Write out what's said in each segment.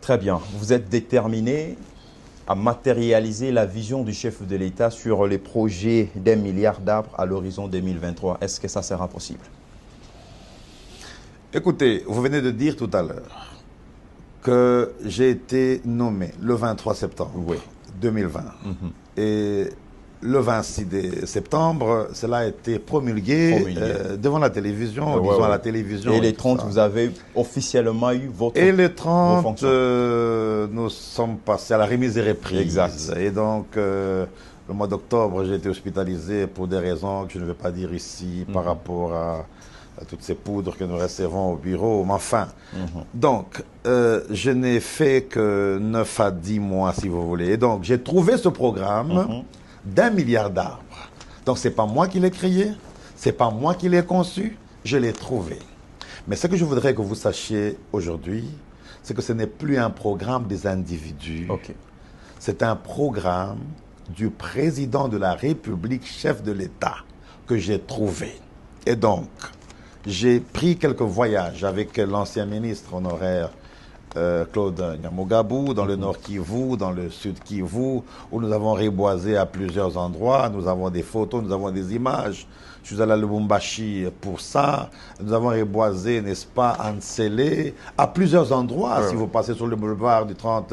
Très bien. Vous êtes déterminé à matérialiser la vision du chef de l'État sur les projets d'1 milliard d'arbres à l'horizon 2023. Est-ce que ça sera possible? Écoutez, vous venez de dire tout à l'heure que j'ai été nommé le 23 septembre Oui. 2020. Et le 26 septembre, cela a été promulgué, devant la télévision, disons à la télévision. Et les 30, vous avez officiellement eu votre Et les 30, nous sommes passés à la remise et reprise. Exact. Et donc, le mois d'octobre, j'ai été hospitalisé pour des raisons que je ne vais pas dire ici par rapport à toutes ces poudres que nous recevons au bureau. Mais enfin, donc, je n'ai fait que 9 à 10 mois, si vous voulez. Et donc, j'ai trouvé ce programme d'1 milliard d'arbres. Donc, ce n'est pas moi qui l'ai créé, ce n'est pas moi qui l'ai conçu, je l'ai trouvé. Mais ce que je voudrais que vous sachiez aujourd'hui, c'est que ce n'est plus un programme des individus. C'est un programme du président de la République, chef de l'État, que j'ai trouvé. Et donc, j'ai pris quelques voyages avec l'ancien ministre honoraire Claude Nyamugabo, dans le Nord Kivu, dans le Sud Kivu, où nous avons reboisé à plusieurs endroits. Nous avons des photos, nous avons des images. Je suis allé à Lubumbashi pour ça. Nous avons reboisé, n'est-ce pas, à Nsele, à plusieurs endroits. Si vous passez sur le boulevard du 30,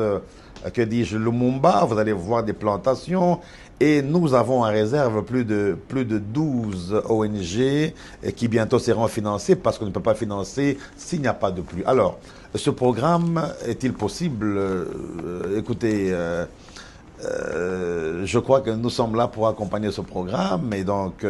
que dis-je, Lumumba, vous allez voir des plantations. Et nous avons en réserve plus de 12 ONG qui bientôt seront financées parce qu'on ne peut pas financer s'il n'y a pas de pluie. Alors, ce programme, est-il possible? Écoutez, je crois que nous sommes là pour accompagner ce programme. Et donc,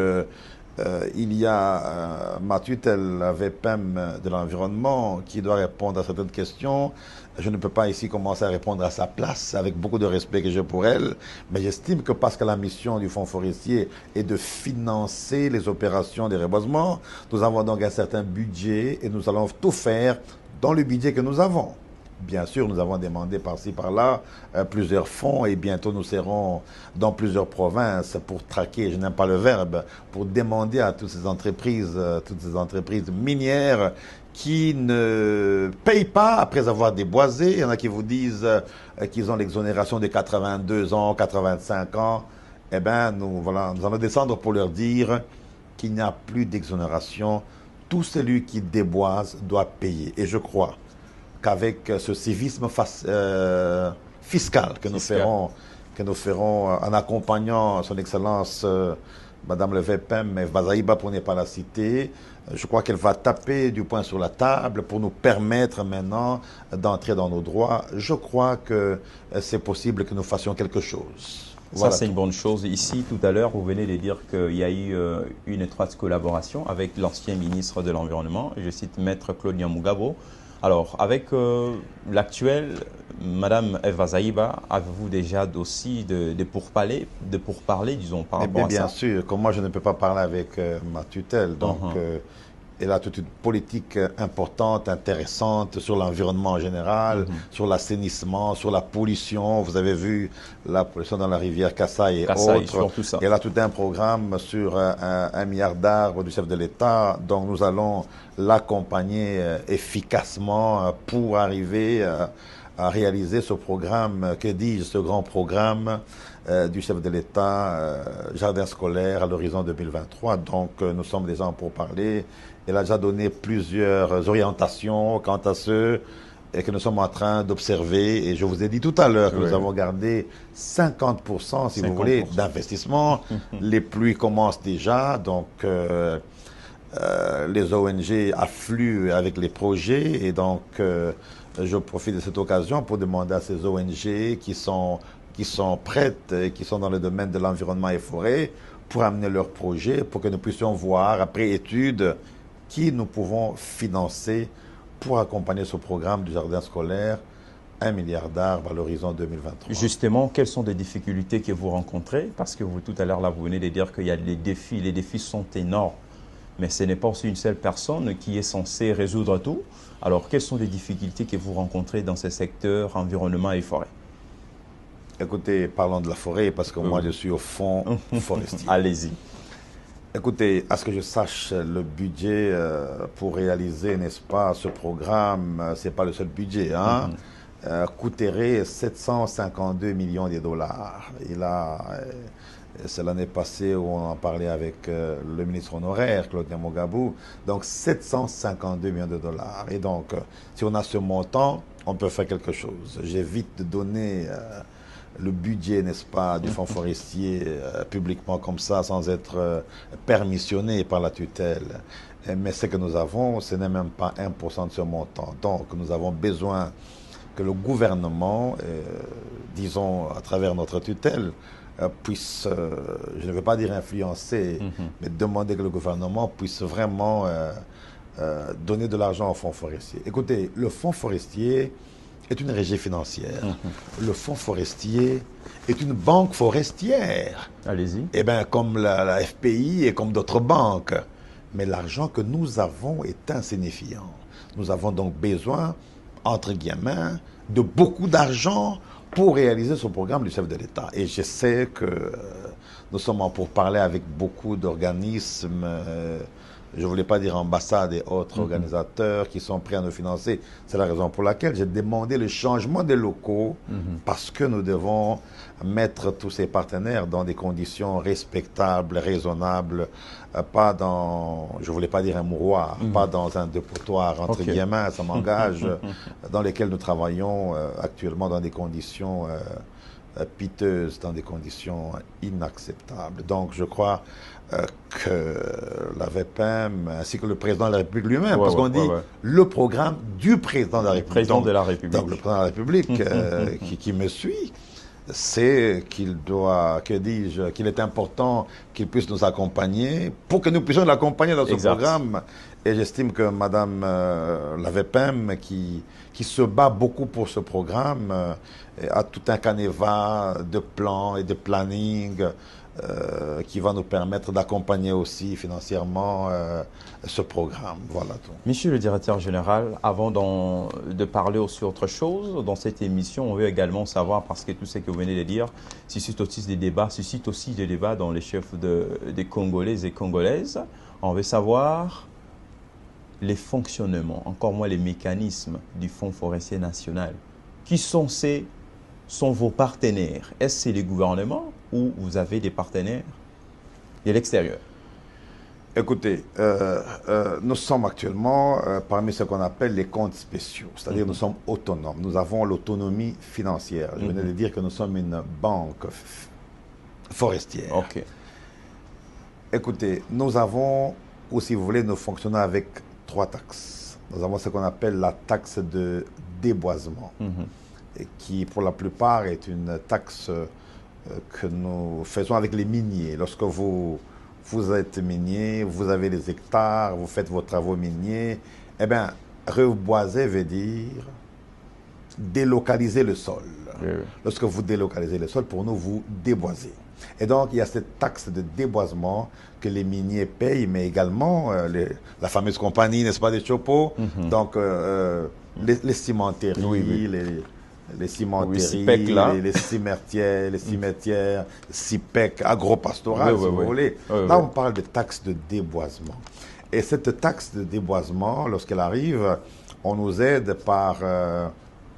il y a ma tutelle, la VPM de l'environnement, qui doit répondre à certaines questions. Je ne peux pas ici commencer à répondre à sa place, avec beaucoup de respect que j'ai pour elle, mais j'estime que parce que la mission du Fonds forestier est de financer les opérations de reboisement, nous avons donc un certain budget et nous allons tout faire dans le budget que nous avons. Bien sûr, nous avons demandé par-ci, par-là plusieurs fonds et bientôt nous serons dans plusieurs provinces pour traquer, je n'aime pas le verbe, pour demander à toutes ces entreprises minières qui ne payent pas après avoir déboisé. Il y en a qui vous disent qu'ils ont l'exonération de 82 ans, 85 ans. Eh bien, nous allons descendre pour leur dire qu'il n'y a plus d'exonération. Tout celui qui déboise doit payer. Et je crois qu'avec ce civisme fiscal que nous ferons en accompagnant son Excellence Madame le VPM, Eva Zaïba pour ne pas la citer, je crois qu'elle va taper du poing sur la table pour nous permettre maintenant d'entrer dans nos droits. Je crois que c'est possible que nous fassions quelque chose. Voilà, ça, c'est une bonne chose. Ici, tout à l'heure, vous venez de dire qu'il y a eu une étroite collaboration avec l'ancien ministre de l'Environnement, je cite Maître Claude Nyamugabo. Alors, avec l'actuelle, Madame Eva Zaïba, avez-vous déjà aussi de pourparlers, disons, par rapport à ça? Bien sûr, comme moi je ne peux pas parler avec ma tutelle, donc elle a toute une politique importante, intéressante sur l'environnement en général, sur l'assainissement, sur la pollution. Vous avez vu la pollution dans la rivière Kassai et autres. Tout ça. Elle a tout un programme sur 1 milliard d'arbres du chef de l'État. Donc nous allons l'accompagner efficacement pour arriver à réaliser ce programme, que dis-je, ce grand programme du chef de l'État, jardin scolaire à l'horizon 2023. Donc nous sommes déjà en pourparlers. Elle a déjà donné plusieurs orientations quant à ce que nous sommes en train d'observer. Et je vous ai dit tout à l'heure que nous avons gardé 50%, si vous voulez, d'investissement. Les pluies commencent déjà, donc les ONG affluent avec les projets. Et donc, je profite de cette occasion pour demander à ces ONG qui sont prêtes et qui sont dans le domaine de l'environnement et forêt pour amener leurs projets, pour que nous puissions voir, après étude, qui nous pouvons financer pour accompagner ce programme du jardin scolaire, 1 milliard d'arbres à l'horizon 2023. Justement, quelles sont les difficultés que vous rencontrez? Parce que vous, tout à l'heure, là, vous venez de dire qu'il y a des défis. Les défis sont énormes. Mais ce n'est pas aussi une seule personne qui est censée résoudre tout. Alors, quelles sont les difficultés que vous rencontrez dans ces secteurs environnement et forêt? Écoutez, parlons de la forêt, parce que moi, je suis au fond forestier. Allez-y. Écoutez, à ce que je sache, le budget pour réaliser, n'est-ce pas, ce programme, ce n'est pas le seul budget. Hein? coûterait 752 millions de dollars. Et là, c'est l'année passée où on en parlait avec le ministre honoraire, Claude Nyamugabo. Donc 752 millions de dollars. Et donc, si on a ce montant, on peut faire quelque chose. J'évite de donner le budget, n'est-ce pas, du fonds forestier publiquement comme ça, sans être permissionné par la tutelle. Mais ce que nous avons, ce n'est même pas 1% de ce montant. Donc, nous avons besoin que le gouvernement, disons à travers notre tutelle, puisse, je ne veux pas dire influencer, mais demander que le gouvernement puisse vraiment donner de l'argent au fonds forestier. Écoutez, le fonds forestier est une régie financière. Le fonds forestier est une banque forestière. Allez-y. Eh bien, comme la FPI et comme d'autres banques. Mais l'argent que nous avons est insignifiant. Nous avons donc besoin, entre guillemets, de beaucoup d'argent pour réaliser ce programme du chef de l'État. Et je sais que nous sommes en pourparlers avec beaucoup d'organismes, je ne voulais pas dire ambassades et autres organisateurs qui sont prêts à nous financer. C'est la raison pour laquelle j'ai demandé le changement des locaux parce que nous devons mettre tous ces partenaires dans des conditions respectables, raisonnables, pas dans, je ne voulais pas dire un mouroir, pas dans un dépotoir, entre guillemets, ça m'engage, dans lesquels nous travaillons actuellement dans des conditions piteuses, dans des conditions inacceptables. Donc je crois que la VPM, ainsi que le président de la République lui-même, parce qu'on dit le programme du président de la République. Président de la République. Donc le président de la République qui me suit, c'est qu'il doit, que dis-je, qu'il est important qu'il puisse nous accompagner pour que nous puissions l'accompagner dans ce programme. Et j'estime que Madame la VPM, qui se bat beaucoup pour ce programme, a tout un canevas de plans et de planning qui va nous permettre d'accompagner aussi financièrement ce programme. Voilà tout. Monsieur le directeur général, avant de parler aussi autre chose, dans cette émission, on veut également savoir, parce que tout ce que vous venez de dire suscite aussi des débats dans les chefs des Congolais et Congolaises. On veut savoir les fonctionnements, encore moins les mécanismes du Fonds forestier national. Qui sont vos partenaires? Est-ce que c'est les gouvernements ou vous avez des partenaires de l'extérieur? Écoutez, nous sommes actuellement parmi ce qu'on appelle les comptes spéciaux, c'est-à-dire nous sommes autonomes, nous avons l'autonomie financière. Je venais de dire que nous sommes une banque forestière. Écoutez, nous avons, ou si vous voulez, nous fonctionnons avec 3 taxes. Nous avons ce qu'on appelle la taxe de déboisement, et qui pour la plupart est une taxe que nous faisons avec les miniers. Lorsque vous êtes minier, vous avez des hectares, vous faites vos travaux miniers, eh bien, reboiser veut dire délocaliser le sol. Lorsque vous délocalisez le sol, pour nous, vous déboisez. Et donc, il y a cette taxe de déboisement que les miniers payent, mais également la fameuse compagnie, n'est-ce pas, des Chopo, donc les cimenteries, les cimenteries, les cimetières, CIPEC, agro-pastoral, si vous voulez. Là, on parle de taxe de déboisement. Et cette taxe de déboisement, lorsqu'elle arrive, on nous aide par,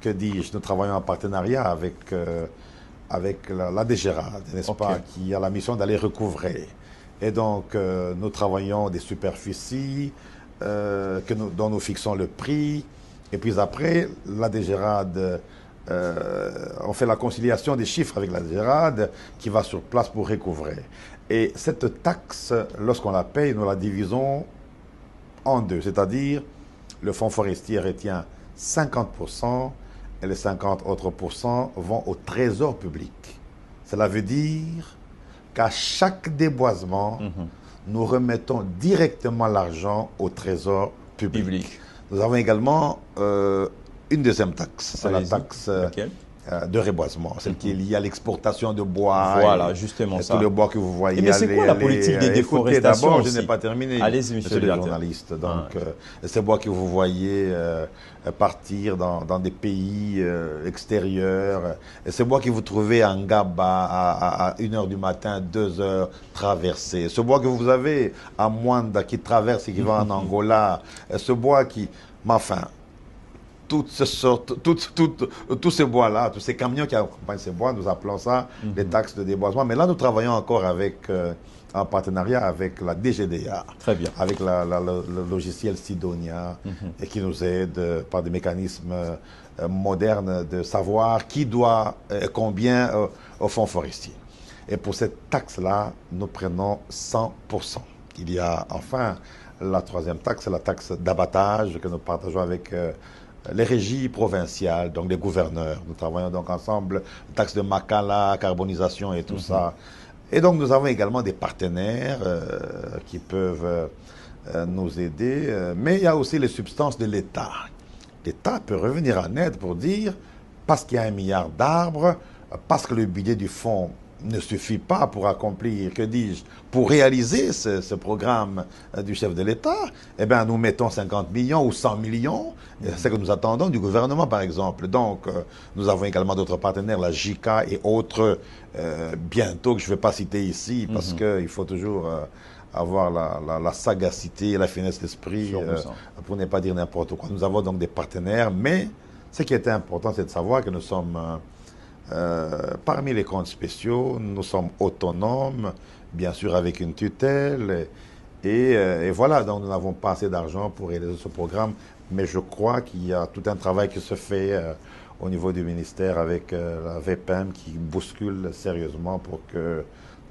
que dis-je, nous travaillons en partenariat avec la DGRAD, n'est-ce pas, qui a la mission d'aller recouvrer. Et donc, nous travaillons des superficies dont nous fixons le prix. Et puis après, la DGRAD, on fait la conciliation des chiffres avec la DGRAD qui va sur place pour recouvrer. Et cette taxe, lorsqu'on la paye, nous la divisons en 2. C'est-à-dire, le fonds forestier retient 50%, et les 50 autres pourcents vont au trésor public. Cela veut dire qu'à chaque déboisement, nous remettons directement l'argent au trésor public. Nous avons également une deuxième taxe, c'est la taxe de reboisement, celle qui est liée à l'exportation de bois. Voilà, justement ça. Tout le bois que vous voyez. Mais c'est quoi la politique des déforestations? D'abord, je n'ai pas terminé. Allez-y, monsieur le journaliste. Donc, ces bois que vous voyez partir dans des pays extérieurs, ces bois que vous trouvez en Gaba à 1h du matin, 2h traversés, ce bois que vous avez à Mwanda qui traverse et qui va en Angola, ce bois qui... Mais enfin, toutes ces sortes, tous ces bois-là, tous ces camions qui accompagnent ces bois, nous appelons ça les taxes de déboisement. Mais là, nous travaillons encore avec, en partenariat avec la DGDA, Très bien. avec le logiciel Sidonia, et qui nous aide par des mécanismes modernes de savoir qui doit combien au fonds forestier. Et pour cette taxe-là, nous prenons 100%. Il y a enfin la troisième taxe, c'est la taxe d'abattage que nous partageons avec les régies provinciales, donc les gouverneurs. Nous travaillons donc ensemble, taxe de Makala, carbonisation et tout ça. Et donc nous avons également des partenaires qui peuvent nous aider, mais il y a aussi les substances de l'État. L'État peut revenir en aide pour dire, parce qu'il y a 1 milliard d'arbres, parce que le budget du fonds ne suffit pas pour accomplir, que dis-je, pour réaliser ce programme du chef de l'État, eh bien, nous mettons 50 millions ou 100 millions, c'est ce que nous attendons du gouvernement, par exemple. Donc, nous avons également d'autres partenaires, la JICA et autres, bientôt, que je ne vais pas citer ici, parce qu'il faut toujours avoir la sagacité, la finesse d'esprit, pour ne pas dire n'importe quoi. Nous avons donc des partenaires, mais ce qui était important, c'est de savoir que nous sommes... parmi les comptes spéciaux, nous sommes autonomes, bien sûr avec une tutelle, et voilà, donc nous n'avons pas assez d'argent pour réaliser ce programme, mais je crois qu'il y a tout un travail qui se fait au niveau du ministère avec la VPM qui bouscule sérieusement pour que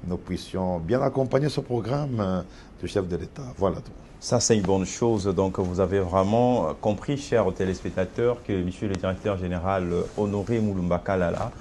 nous puissions bien accompagner ce programme du chef de l'État. Voilà tout. Ça, c'est une bonne chose. Donc, vous avez vraiment compris, chers téléspectateurs, que Monsieur le directeur général Honoré Moulumba Kalala